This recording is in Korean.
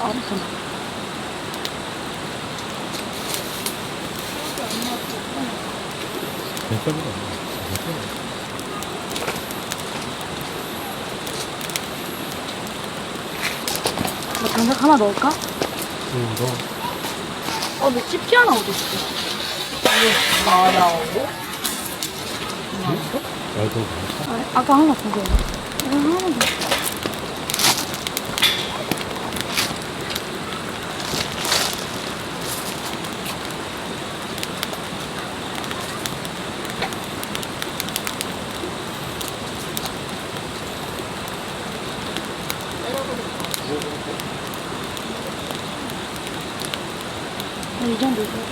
알았어. 괜찮보다. 뭐 장작 하나 넣을까? 응, 너. 근데 집게 하나 어디 있어? 이거 나오고? 나도 아까 하나 보고. 이거 하나 더. 이 정도 있어.